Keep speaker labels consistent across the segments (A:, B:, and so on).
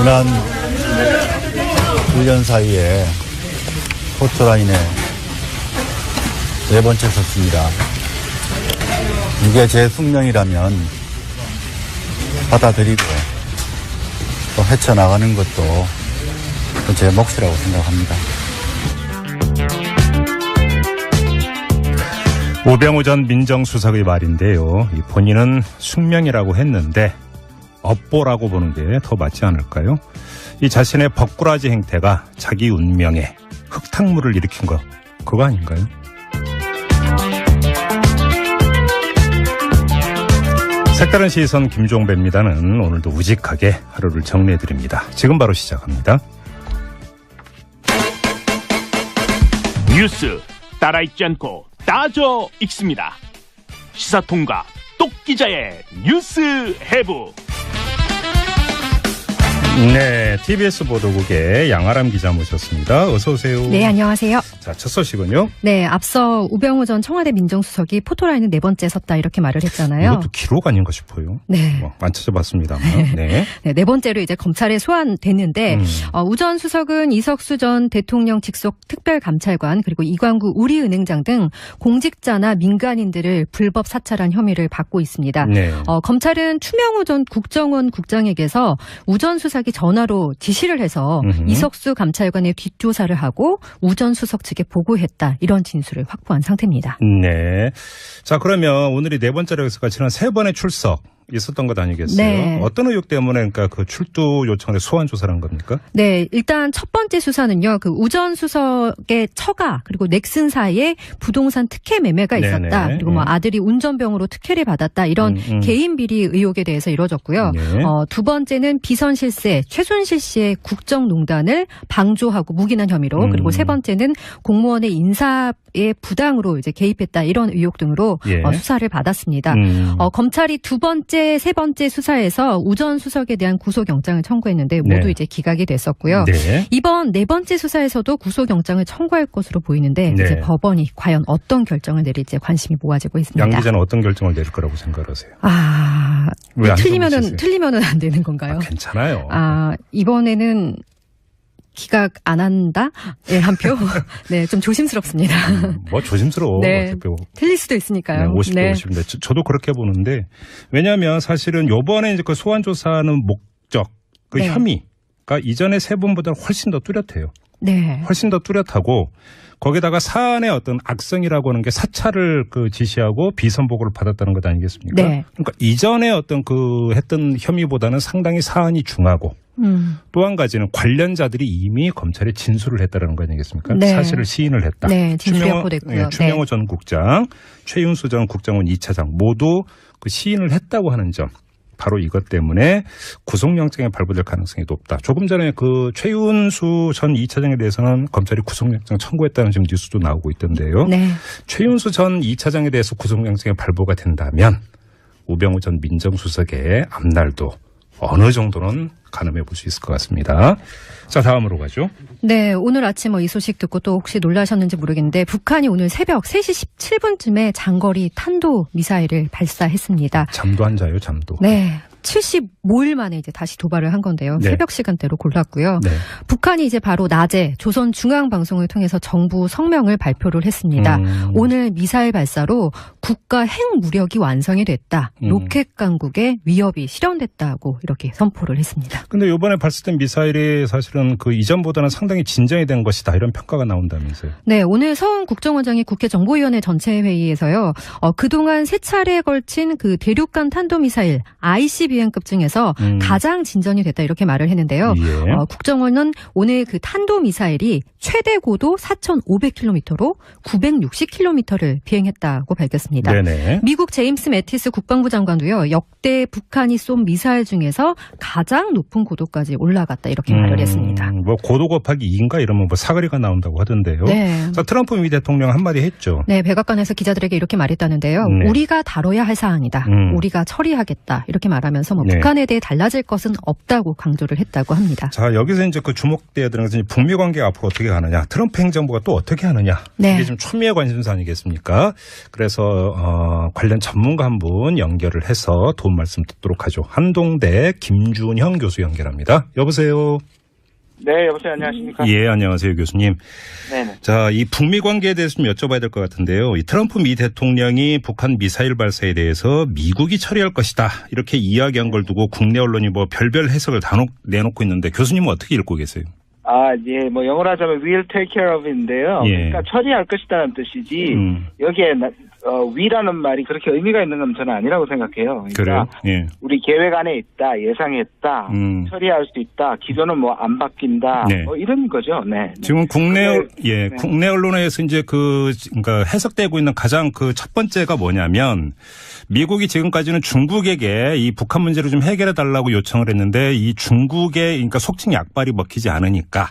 A: 지난 1년 사이에 포토라인에 4번째 섰습니다. 이게 제 숙명이라면 받아들이고 또 헤쳐나가는 것도 제 몫이라고 생각합니다.
B: 우병우 전 민정수석의 말인데요. 본인은 숙명이라고 했는데 업보라고 보는 게 더 맞지 않을까요? 이 자신의 법꾸라지 행태가 자기 운명에 흙탕물을 일으킨 거 그거 아닌가요? 색다른 시선 김종배입니다는 오늘도 우직하게 하루를 정리해드립니다. 지금 바로 시작합니다.
C: 뉴스 따라읽지 않고 따져 읽습니다. 시사통과 똑기자의 뉴스 해부.
B: 네, TBS 보도국의 양아람 기자 모셨습니다. 어서 오세요.
D: 네, 안녕하세요.
B: 자, 첫 소식은요?
D: 네, 앞서 우병우 전 청와대 민정수석이 포토라인에 4번째 섰다 이렇게 말을 했잖아요.
B: 이것도 기록 아닌가 싶어요.
D: 네.
B: 안 찾아봤습니다만. 네.
D: 네, 4번째로 이제 검찰에 소환됐는데 우 전 수석은 이석수 전 대통령 직속 특별감찰관 그리고 이광구 우리은행장 등 공직자나 민간인들을 불법 사찰한 혐의를 받고 있습니다.
B: 네.
D: 검찰은 추명호 전 국정원 국장에게서 우 전 수석이 전화로 지시를 해서 이석수 감찰관의 뒷조사를 하고 우 전 수석 측에 보고했다. 이런 진술을 확보한 상태입니다.
B: 네. 자, 그러면 오늘이 4번째로 해서 지난 3번의 출석 있었던 것 아니겠어요?
D: 네.
B: 어떤 의혹 때문에 그러니까 그 출두 요청에 소환 조사를 한 겁니까?
D: 네, 일단 첫 번째 수사는요. 그 우 전 수석의 처가 그리고 넥슨 사이에 부동산 특혜 매매가 있었다.
B: 네네.
D: 그리고 뭐 아들이 운전병으로 특혜를 받았다. 이런 개인 비리 의혹에 대해서 이뤄졌고요.
B: 네.
D: 두 번째는 비선 실세 최순실 씨의 국정농단을 방조하고 묵인한 혐의로 그리고 세 번째는 공무원의 인사에 부당으로 이제 개입했다. 이런 의혹 등으로
B: 예.
D: 수사를 받았습니다. 검찰이 두 번째, 세 번째 수사에서 우 전 수석에 대한 구속영장을 청구했는데 모두
B: 네.
D: 이제 기각이 됐었고요.
B: 네.
D: 이번 4번째 수사에서도 구속영장을 청구할 것으로 보이는데
B: 네.
D: 이제 법원이 과연 어떤 결정을 내릴지 관심이 모아지고 있습니다.
B: 양 기자는 어떤 결정을 내릴 거라고 생각하세요?
D: 왜
B: 안
D: 틀리면은 안 되는 건가요?
B: 괜찮아요.
D: 이번에는 기각 안 한다? 네, 한 표? 네, 좀 조심스럽습니다.
B: 뭐 조심스러워.
D: 네, 틀릴 수도 있으니까요.
B: 네, 50대
D: 네.
B: 50인데 저도 그렇게 보는데 왜냐하면 사실은 요번에 이제 그 소환 조사하는 목적, 그
D: 네.
B: 혐의가 이전에 3번보다 훨씬 더 뚜렷해요.
D: 네.
B: 훨씬 더 뚜렷하고 거기다가 사안의 어떤 악성이라고 하는 게 사찰을 그 지시하고 비선보고를 받았다는 것 아니겠습니까?
D: 네.
B: 그러니까 이전에 어떤 그 했던 혐의보다는 상당히 사안이 중하고 또 한 가지는 관련자들이 이미 검찰에 진술을 했다는 거 아니겠습니까?
D: 네.
B: 사실을 시인을 했다.
D: 네, 진술이 확보됐고요.
B: 추명호
D: 네.
B: 전 국장, 최윤수 전 국정원 2차장 모두 그 시인을 했다고 하는 점. 바로 이것 때문에 구속영장이 발부될 가능성이 높다. 조금 전에 그 최윤수 전 2차장에 대해서는 검찰이 구속영장 청구했다는 지금 뉴스도 나오고 있던데요.
D: 네.
B: 최윤수 전 2차장에 대해서 구속영장이 발부가 된다면 우병우 전 민정수석의 앞날도 어느 정도는 가늠해 볼 수 있을 것 같습니다. 자, 다음으로 가죠.
D: 네, 오늘 아침 이 소식 듣고 또 혹시 놀라셨는지 모르겠는데 북한이 오늘 새벽 3시 17분쯤에 장거리 탄도 미사일을 발사했습니다.
B: 잠도 안 자요, 잠도.
D: 네. 75일 만에 이제 다시 도발을 한 건데요.
B: 네.
D: 새벽 시간대로 골랐고요.
B: 네.
D: 북한이 이제 바로 낮에 조선중앙방송을 통해서 정부 성명을 발표를 했습니다. 오늘 미사일 발사로 국가 핵무력이 완성이 됐다. 로켓 강국의 위협이 실현됐다고 이렇게 선포를 했습니다.
B: 근데 이번에 발사된 미사일이 사실은 그 이전보다는 상당히 진전이 된 것이다. 이런 평가가 나온다면서요.
D: 네, 오늘 서훈 국정원장이 국회 정보위원회 전체 회의에서요. 그동안 3차례에 걸친 그 대륙간 탄도미사일 ICBM급 중에서 가장 진전이 됐다 이렇게 말을 했는데요.
B: 예.
D: 국정원은 오늘 그 탄도미사일이 최대 고도 4,500km로 960km를 비행했다고 밝혔습니다.
B: 네네.
D: 미국 제임스 매티스 국방부 장관도요. 역대 북한이 쏜 미사일 중에서 가장 높은 고도까지 올라갔다 이렇게 말을 했습니다.
B: 뭐 고도 곱하기 2인가 이러면 뭐 사거리가 나온다고 하던데요.
D: 네.
B: 자, 트럼프 미 대통령 한마디 했죠.
D: 네, 백악관에서 기자들에게 이렇게 말했다는데요.
B: 네.
D: 우리가 다뤄야 할 사안이다. 우리가 처리하겠다. 이렇게 말하면서 뭐
B: 네.
D: 북한에 대해 달라질 것은 없다고 강조를 했다고 합니다.
B: 자, 여기서 이제 그 주목돼야 되는 것은 북미 관계가 앞으로 어떻게 가느냐, 트럼프 행정부가 또 어떻게 하느냐.
D: 네.
B: 이게 지금 초미의 관심사 아니겠습니까? 그래서 관련 전문가 한 분 연결을 해서 도움 말씀 듣도록 하죠. 한동대 김준형 교수 교수 연결합니다. 여보세요.
E: 네, 여보세요. 안녕하십니까?
B: 예, 안녕하세요, 교수님.
E: 네네.
B: 자, 이 북미 관계에 대해서 좀 여쭤봐야 될 것 같은데요. 이 트럼프 미 대통령이 북한 미사일 발사에 대해서 미국이 처리할 것이다. 이렇게 이야기한 걸 두고 국내 언론이 뭐 별별 해석을 다 내놓고 있는데 교수님은 어떻게 읽고 계세요?
E: 예, 뭐 영어로 하자면 we'll take care of인데요.
B: 예.
E: 그러니까 처리할 것이다는 뜻이지 여기에 we라는 말이 그렇게 의미가 있는 건 저는 아니라고 생각해요. 그러니까
B: 그래요? 예.
E: 우리 계획 안에 있다, 예상했다, 처리할 수 있다, 기조는 뭐 안 바뀐다,
B: 네.
E: 뭐 이런 거죠. 네.
B: 지금 국내
E: 네.
B: 국내 언론에서 이제 그러니까 해석되고 있는 가장 그 첫 번째가 뭐냐면 미국이 지금까지는 중국에게 이 북한 문제를 좀 해결해 달라고 요청을 했는데 이 중국의 그러니까 속칭 약발이 먹히지 않으니까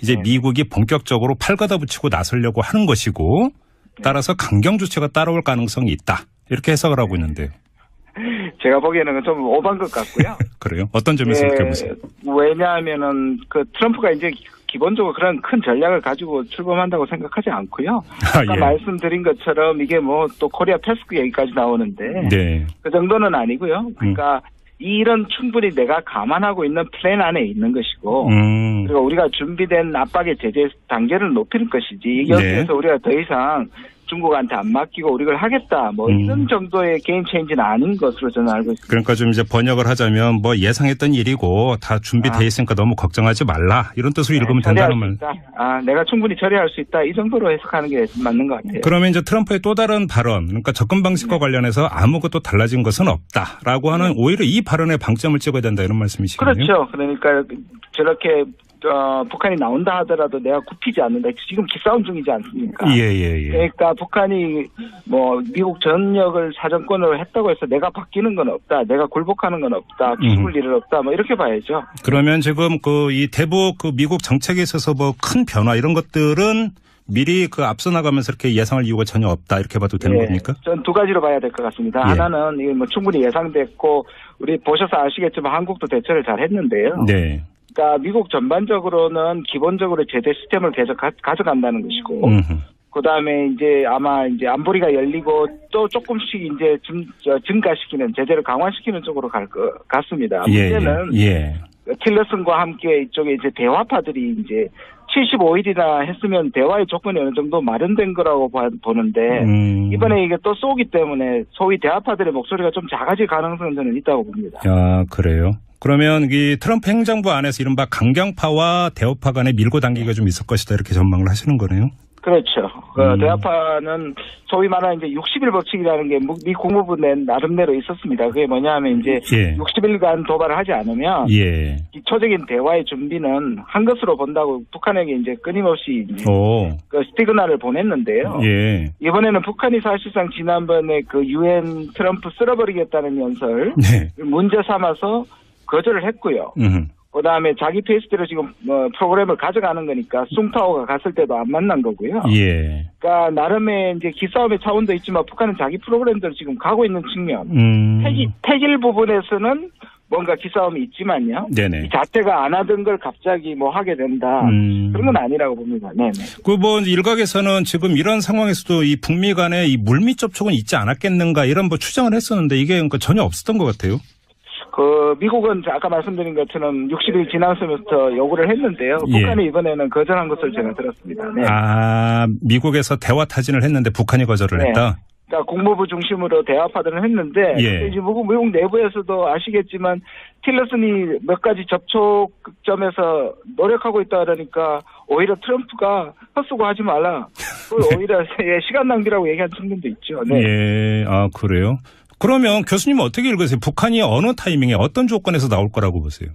B: 이제 미국이 본격적으로 팔 걷어붙이고 나서려고 하는 것이고 따라서 강경 조치가 따라올 가능성이 있다. 이렇게 해석을 하고 있는데요.
E: 제가 보기에는 좀 오반 것 같고요.
B: 그래요? 어떤 점에서 그렇게 보세요?
E: 왜냐하면은 그 트럼프가 이제 기본적으로 그런 큰 전략을 가지고 출범한다고 생각하지 않고요. 아까
B: 예.
E: 말씀드린 것처럼 이게 뭐 또 코리아 패스크 얘기까지 나오는데
B: 네.
E: 그 정도는 아니고요. 그러니까 이런 충분히 내가 감안하고 있는 플랜 안에 있는 것이고 그리고 우리가 준비된 압박의 제재 단계를 높이는 것이지 여기에서 우리가 더 이상 중국한테 안 맡기고 우리 걸 하겠다 뭐 이런 정도의 게임 체인지는 아닌 것으로 저는 알고 있습니다.
B: 그러니까 좀 이제 번역을 하자면 뭐 예상했던 일이고 다 준비돼 있으니까 너무 걱정하지 말라 이런 뜻으로 읽으면 된다는 말.
E: 내가 충분히 처리할 수 있다 이 정도로 해석하는 게 맞는 것 같아요.
B: 그러면 이제 트럼프의 또 다른 발언, 그러니까 접근 방식과 관련해서 아무것도 달라진 것은 없다라고 하는 오히려 이 발언에 방점을 찍어야 된다 이런 말씀이시군요.
E: 그렇죠. 그러니까 저렇게 북한이 나온다 하더라도 내가 굽히지 않는다. 지금 기싸움 중이지 않습니까?
B: 예.
E: 그러니까 북한이 뭐 미국 전역을 사정권으로 했다고 해서 내가 바뀌는 건 없다. 내가 굴복하는 건 없다. 기죽을 일은 없다. 뭐 이렇게 봐야죠.
B: 그러면 지금 그 이 대북 그 미국 정책에 있어서 뭐 큰 변화 이런 것들은 미리 그 앞서 나가면서 이렇게 예상할 이유가 전혀 없다 이렇게 봐도 되는 겁니까?
E: 전 두 가지로 봐야 될 것 같습니다. 하나는 이게 뭐 충분히 예상됐고 우리 보셔서 아시겠지만 한국도 대처를 잘 했는데요.
B: 네.
E: 그러니까 미국 전반적으로는 기본적으로 제재 시스템을 계속 가져간다는 것이고, 그 다음에 이제 아마 이제 안보리가 열리고 또 조금씩 이제 증가시키는 제재를 강화시키는 쪽으로 갈 것 같습니다. 문제는 틸러슨과 함께 이쪽에 이제 대화파들이 이제 75일이나 했으면 대화의 조건이 어느 정도 마련된 거라고 보는데 이번에 이게 또 쏘기 때문에 소위 대화파들의 목소리가 좀 작아질 가능성은 저는 있다고 봅니다.
B: 아, 그래요? 그러면 이 트럼프 행정부 안에서 이른바 강경파와 대우파 간의 밀고 당기가 좀 있을 것이다 이렇게 전망을 하시는 거네요?
E: 그렇죠. 대화파는 소위 말하는 이제 60일 법칙이라는 게 미 국무부 낸 나름대로 있었습니다. 그게 뭐냐 하면 이제 60일간 도발을 하지 않으면 기초적인 대화의 준비는 한 것으로 본다고 북한에게 이제 끊임없이 이제 그 시그널을 보냈는데요. 이번에는 북한이 사실상 지난번에 그 UN 트럼프 쓸어버리겠다는 연설 문제 삼아서 거절을 했고요. 그다음에 자기 페이스대로 지금 프로그램을 가져가는 거니까 숭타오가 갔을 때도 안 만난 거고요. 그러니까 나름의 이제 기싸움의 차원도 있지만 북한은 자기 프로그램대로 지금 가고 있는 측면. 태길 부분에서는 뭔가 기싸움이 있지만요. 이 자체가 안 하던 걸 갑자기 뭐 하게 된다. 그런 건 아니라고 봅니다. 네네.
B: 그 뭐 일각에서는 지금 이런 상황에서도 이 북미 간의 이 물밑 접촉은 있지 않았겠는가 이런 뭐 추정을 했었는데 이게 그러니까 전혀 없었던 것 같아요.
E: 미국은 아까 말씀드린 것처럼 60일 지나서부터 요구를 했는데요. 북한이 이번에는 거절한 것을 제가 들었습니다. 네.
B: 아, 미국에서 대화 타진을 했는데 북한이 거절을 했다?
E: 그러니까 국무부 중심으로 대화파들은 했는데 이제 미국 내부에서도 아시겠지만 틸러슨이 몇 가지 접촉점에서 노력하고 있다 그러니까 오히려 트럼프가 헛수고하지 말라. 오히려 시간 낭비라고 얘기한 측면도 있죠. 네.
B: 아, 그래요? 그러면 교수님은 어떻게 읽으세요? 북한이 어느 타이밍에 어떤 조건에서 나올 거라고 보세요?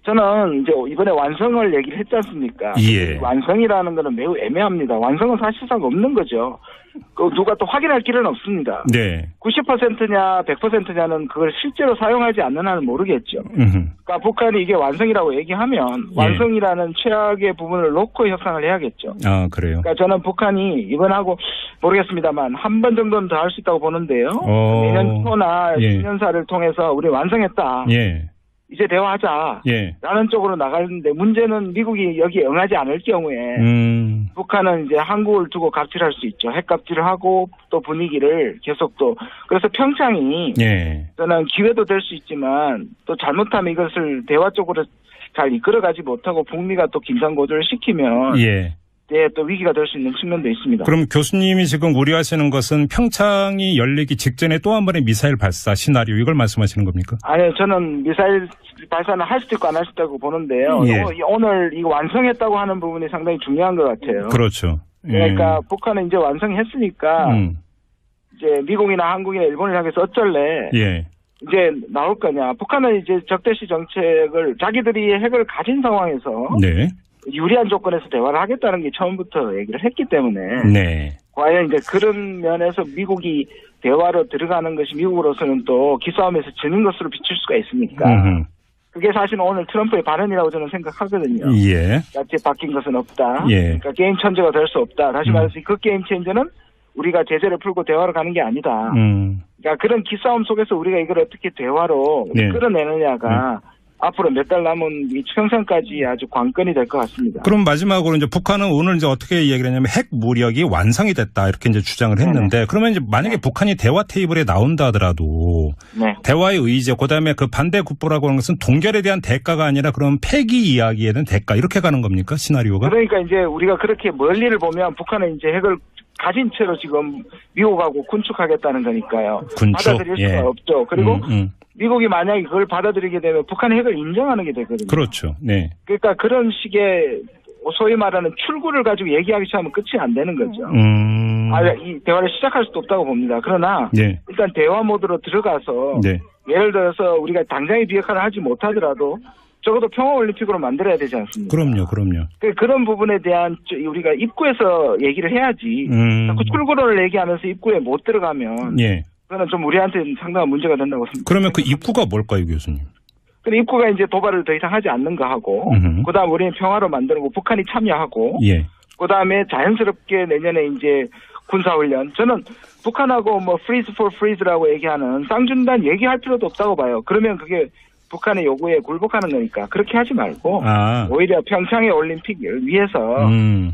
E: 저는 이제 이번에 완성을 얘기를 했지 않습니까? 완성이라는 거는 매우 애매합니다. 완성은 사실상 없는 거죠. 누가 또 확인할 길은 없습니다. 90%냐 100%냐는 그걸 실제로 사용하지 않는 한은 모르겠죠. 그러니까 북한이 이게 완성이라고 얘기하면 완성이라는 최악의 부분을 놓고 협상을 해야겠죠.
B: 아, 그래요?
E: 그러니까 저는 북한이 이번하고 모르겠습니다만 한 번 정도는 더 할 수 있다고 보는데요. 내년 초나 신년사를 통해서 우리 완성했다. 이제 대화하자.
B: 예.
E: 라는 쪽으로 나가는데 문제는 미국이 여기에 응하지 않을 경우에 북한은 이제 한국을 두고 갑질할 수 있죠. 핵갑질을 하고 또 분위기를 계속 또 그래서 평창이
B: 예.
E: 저는 기회도 될 수 있지만 또 잘못하면 이것을 대화 쪽으로 잘 이끌어가지 못하고 북미가 또 긴장 고조를 시키면
B: 예.
E: 네, 또 위기가 될 수 있는 측면도 있습니다.
B: 그럼 교수님이 지금 우려하시는 것은 평창이 열리기 직전에 또 한 번의 미사일 발사 시나리오 이걸 말씀하시는 겁니까?
E: 아니요, 저는 미사일 발사는 할 수도 있고 안 할 수도 있다고 보는데요.
B: 예.
E: 오늘 이거 완성했다고 하는 부분이 상당히 중요한 것 같아요.
B: 그렇죠. 예.
E: 그러니까 북한은 이제 완성했으니까 이제 미국이나 한국이나 일본을 향해서 어쩔래?
B: 예.
E: 이제 나올 거냐? 북한은 이제 적대시 정책을 자기들이 핵을 가진 상황에서
B: 네.
E: 유리한 조건에서 대화를 하겠다는 게 처음부터 얘기를 했기 때문에
B: 네.
E: 과연 이제 그런 면에서 미국이 대화로 들어가는 것이 미국으로서는 또 기싸움에서 지는 것으로 비칠 수가 있으니까 그게 사실은 오늘 트럼프의 발언이라고 저는 생각하거든요.
B: 예.
E: 자칫 바뀐 것은 없다.
B: 예.
E: 그러니까 게임 천재가 될 수 없다. 다시 말해서 그 게임 체인저는 우리가 제재를 풀고 대화로 가는 게 아니다. 그러니까 그런 기싸움 속에서 우리가 이걸 어떻게 대화로
B: 네.
E: 끌어내느냐가 앞으로 몇 달 남은 이 평생까지 아주 관건이 될 것 같습니다.
B: 그럼 마지막으로 이제 북한은 오늘 이제 어떻게 이야기를 했냐면 핵 무력이 완성이 됐다 이렇게 이제 주장을 했는데
E: 네네.
B: 그러면 이제 만약에 북한이 대화 테이블에 나온다 하더라도
E: 네.
B: 대화의 의제 그다음에 그 반대 국부라고 하는 것은 동결에 대한 대가가 아니라 그럼 폐기 이야기에 대한 대가 이렇게 가는 겁니까 시나리오가?
E: 그러니까 이제 우리가 그렇게 멀리를 보면 북한은 이제 핵을 가진 채로 지금 미국하고 군축하겠다는 거니까요.
B: 군축?
E: 받아들일 수가
B: 예.
E: 없죠. 그리고 미국이 만약에 그걸 받아들이게 되면 북한의 핵을 인정하는 게 되거든요.
B: 그렇죠. 네.
E: 그러니까 그런 식의 소위 말하는 출구를 가지고 얘기하기 시작하면 끝이 안 되는 거죠. 이 대화를 시작할 수도 없다고 봅니다. 그러나
B: 네.
E: 일단 대화 모드로 들어가서
B: 네.
E: 예를 들어서 우리가 당장의 비핵화를 하지 못하더라도 적어도 평화올림픽으로 만들어야 되지 않습니까?
B: 그럼요.
E: 그런 부분에 대한 우리가 입구에서 얘기를 해야지. 자꾸 출구를 얘기하면서 입구에 못 들어가면
B: 예.
E: 그거는 좀 우리한테는 상당한 문제가 된다고 생각합니다.
B: 그러면 그 입구가 뭘까요, 교수님?
E: 근데 입구가 이제 도발을 더 이상 하지 않는 거 하고, 그 다음 우리는 평화로 만드는 거, 북한이 참여하고,
B: 예.
E: 그 다음에 자연스럽게 내년에 이제 군사훈련. 저는 북한하고 뭐 freeze for freeze라고 얘기하는 쌍준단 얘기할 필요도 없다고 봐요. 그러면 그게 북한의 요구에 굴복하는 거니까 그렇게 하지 말고 오히려 평창의 올림픽을 위해서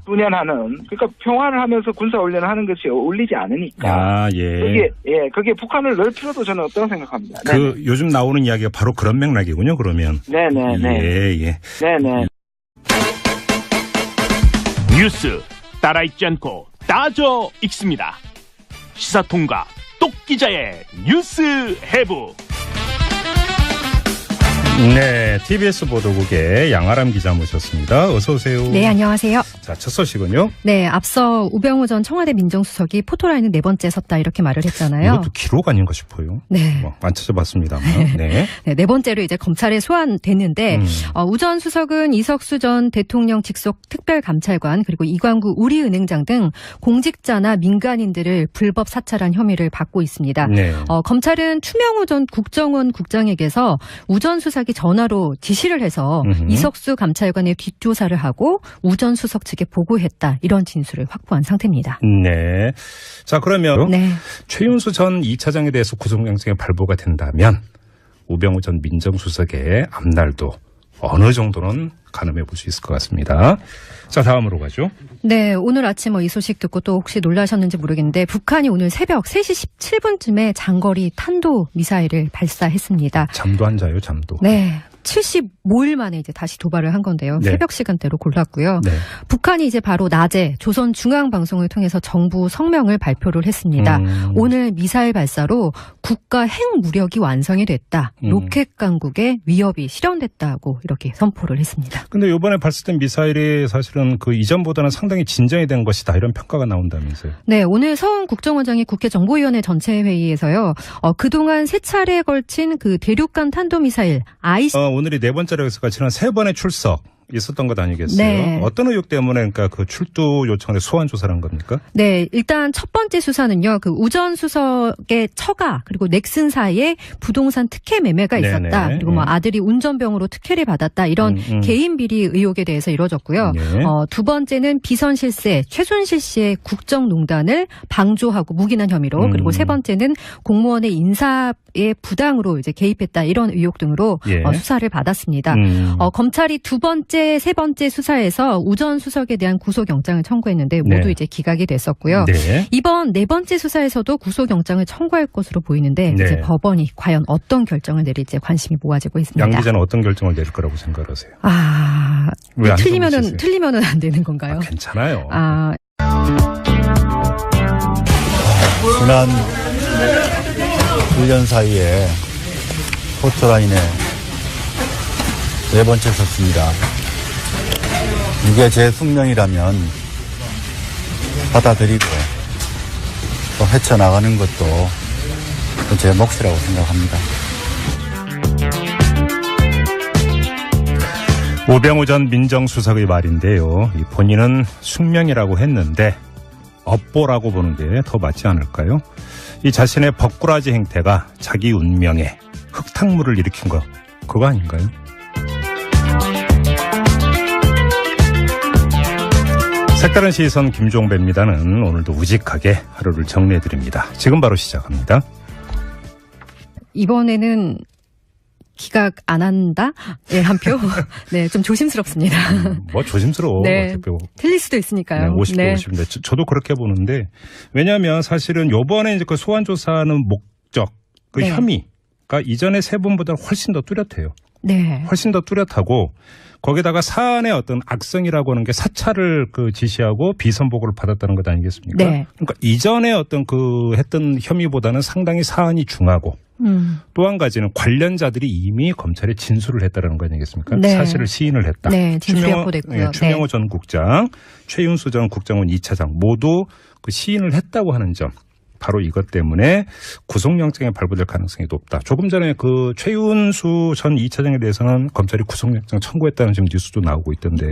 E: 수년하는 그러니까 평화를 하면서 군사훈련을 하는 것이 어울리지 않으니까
B: 예.
E: 그게 북한을 넣을 필요도 저는 없다고 생각합니다.
B: 요즘 나오는 이야기가 바로 그런 맥락이군요. 그러면
E: 네네네.
B: 예.
E: 네네.
C: 뉴스 따라 읽지 않고 따져 읽습니다. 시사통과 똑기자의 뉴스 해부.
B: 네, TBS 보도국의 양아람 기자 모셨습니다. 어서 오세요.
D: 네, 안녕하세요.
B: 자, 첫 소식은요?
D: 네, 앞서 우병우 전 청와대 민정수석이 포토라인은 4번째 섰다 이렇게 말을 했잖아요.
B: 이것도 기록 아닌가 싶어요.
D: 네.
B: 안 찾아봤습니다만. 네.
D: 네 번째로 이제 검찰에 소환됐는데 우 전 수석은 이석수 전 대통령 직속 특별감찰관 그리고 이광구 우리은행장 등 공직자나 민간인들을 불법 사찰한 혐의를 받고 있습니다.
B: 네.
D: 검찰은 추명호 전 국정원 국장에게서 우 전 수석이 전화로 지시를 해서 이석수 감찰관의 뒷조사를 하고 우 전 수석 측에 보고했다. 이런 진술을 확보한 상태입니다.
B: 네. 자, 그러면 최윤수 전 2차장에 대해서 구속영장이 발부가 된다면 우병우 전 민정수석의 앞날도 어느 정도는 가늠해 볼 수 있을 것 같습니다. 자, 다음으로 가죠.
D: 네, 오늘 아침 이 소식 듣고 또 혹시 놀라셨는지 모르겠는데 북한이 오늘 새벽 3시 17분쯤에 장거리 탄도 미사일을 발사했습니다.
B: 잠도 안 자요, 잠도.
D: 네. 75일 만에 이제 다시 도발을 한 건데요.
B: 네.
D: 새벽 시간대로 골랐고요.
B: 네.
D: 북한이 이제 바로 낮에 조선중앙방송을 통해서 정부 성명을 발표를 했습니다. 오늘 미사일 발사로 국가 핵 무력이 완성이 됐다. 로켓 강국의 위협이 실현됐다고 이렇게 선포를 했습니다.
B: 근데 이번에 발사된 미사일이 사실은 그 이전보다는 상당히 진전이 된 것이다. 이런 평가가 나온다면서요.
D: 네, 오늘 서훈 국정원장이 국회 정보위원회 전체 회의에서요. 그동안 3차례에 걸친 그 대륙간 탄도미사일
B: 오늘이 4번째라고 해서 지난 3번의 출석. 있었던 것 아니겠어요?
D: 네.
B: 어떤 의혹 때문에 그러니까 그 출두 요청에 소환 조사를 한 겁니까?
D: 네, 일단 첫 번째 수사는요. 그 우전 수석의 처가 그리고 넥슨 사이에 부동산 특혜 매매가 있었다.
B: 네네.
D: 그리고 뭐 아들이 운전병으로 특혜를 받았다. 이런 개인 비리 의혹에 대해서 이뤄졌고요.
B: 네.
D: 두 번째는 비선 실세 최순실 씨의 국정농단을 방조하고 묵인한 혐의로 그리고 세 번째는 공무원의 인사에 부당으로 이제 개입했다. 이런 의혹 등으로
B: 예.
D: 수사를 받았습니다. 검찰이 두 번째, 세 번째 수사에서 우전 수석에 대한 구속영장을 청구했는데 모두
B: 네.
D: 이제 기각이 됐었고요.
B: 네.
D: 이번 네 번째 수사에서도 구속영장을 청구할 것으로 보이는데
B: 네.
D: 이제 법원이 과연 어떤 결정을 내릴지 관심이 모아지고 있습니다.
B: 양 기자는 어떤 결정을 내릴 거라고 생각하세요?
D: 왜
B: 안
D: 틀리면은 안 되는 건가요?
B: 괜찮아요.
A: 지난 1년 사이에 포토라인에 네 번째 섰습니다. 이게 제 숙명이라면 받아들이고 또 헤쳐나가는 것도 제 몫이라고 생각합니다.
B: 오병우 전 민정수석의 말인데요. 본인은 숙명이라고 했는데 업보라고 보는 게 더 맞지 않을까요? 이 자신의 벅꾸라지 행태가 자기 운명에 흙탕물을 일으킨 거 그거 아닌가요? 색다른 시선 김종배입니다는 오늘도 우직하게 하루를 정리해드립니다. 지금 바로 시작합니다.
D: 이번에는 기각 안 한다? 네, 한 표? 네, 좀 조심스럽습니다.
B: 뭐 조심스러워.
D: 네,
B: 어차피
D: 틀릴 수도 있으니까요.
B: 네, 50대
D: 네.
B: 50인데 저도 그렇게 보는데 왜냐하면 사실은 요번에 이제 그 소환 조사하는 목적, 그
D: 네.
B: 혐의가 이전에 세 번보다 훨씬 더 뚜렷해요.
D: 네.
B: 훨씬 더 뚜렷하고 거기다가 사안의 어떤 악성이라고 하는 게 사찰을 그 지시하고 비선보고를 받았다는 것 아니겠습니까?
D: 네.
B: 그러니까 이전에 어떤 그 했던 혐의보다는 상당히 사안이 중하고 또 한 가지는 관련자들이 이미 검찰에 진술을 했다는 거 아니겠습니까?
D: 네.
B: 사실을 시인을 했다.
D: 네, 진술이 확보됐고요.
B: 추명호 전 국장, 최윤수 전 국정원 2차장 모두 그 시인을 했다고 하는 점. 바로 이것 때문에 구속영장이 발부될 가능성이 높다. 조금 전에 그 최윤수 전 2차장에 대해서는 검찰이 구속영장 청구했다는 지금 뉴스도 나오고 있던데요.